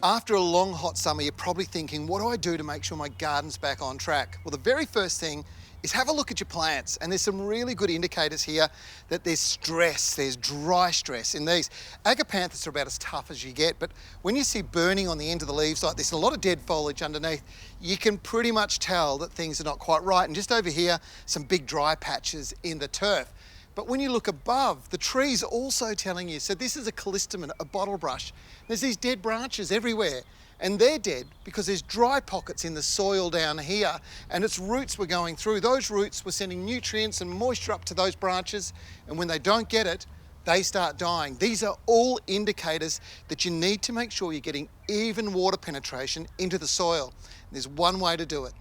After a long hot summer, you're probably thinking, what do I do to make sure my garden's back on track? Well, the very first thing is have a look at your plants. And there's some really good indicators here that there's stress, there's dry stress in these. Agapanthus are about as tough as you get, but when you see burning on the end of the leaves like this and a lot of dead foliage underneath, you can pretty much tell that things are not quite right. And just over here, some big dry patches in the turf. But when you look above, the tree's also telling you. So this is a Callistemon, a bottle brush. There's these dead branches everywhere. And they're dead because there's dry pockets in the soil down here and its roots were going through. Those roots were sending nutrients and moisture up to those branches. And when they don't get it, they start dying. These are all indicators that you need to make sure you're getting even water penetration into the soil. There's one way to do it.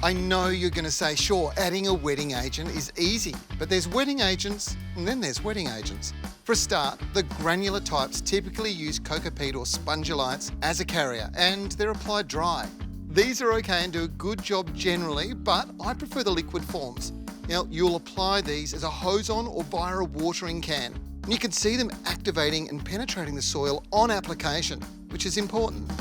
I know you're going to say, sure, adding a wetting agent is easy, but there's wetting agents and then there's wetting agents. For a start, the granular types typically use cocopeat or spongylites as a carrier and they're applied dry. These are okay and do a good job generally, but I prefer the liquid forms. Now, you'll apply these as a hose-on or via a watering can. And you can see them activating and penetrating the soil on application, which is important.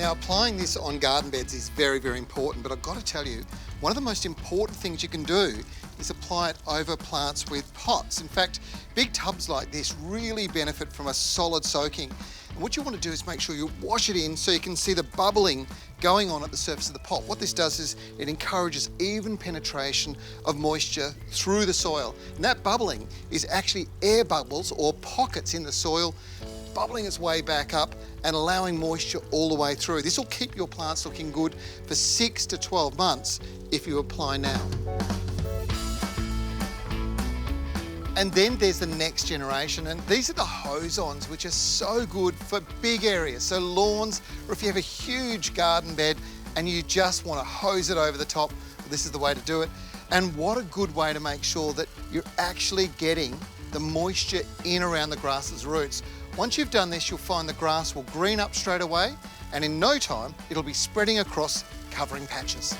Now, applying this on garden beds is very, very important, but I've got to tell you, one of the most important things you can do is apply it over plants with pots. In fact, big tubs like this really benefit from a solid soaking. And what you want to do is make sure you wash it in so you can see the bubbling going on at the surface of the pot. What this does is it encourages even penetration of moisture through the soil. And that bubbling is actually air bubbles or pockets in the soil bubbling its way back up and allowing moisture all the way through. This will keep your plants looking good for 6 to 12 months if you apply now. And then there's the next generation, and these are the hose-ons, which are so good for big areas, so lawns, or if you have a huge garden bed and you just want to hose it over the top, this is the way to do it. And what a good way to make sure that you're actually getting the moisture in around the grass's roots. Once you've done this, you'll find the grass will green up straight away, and in no time, it'll be spreading across, covering patches.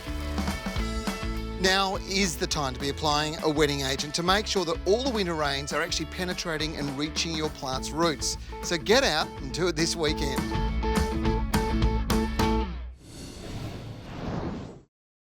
Now is the time to be applying a wetting agent to make sure that all the winter rains are actually penetrating and reaching your plant's roots. So get out and do it this weekend.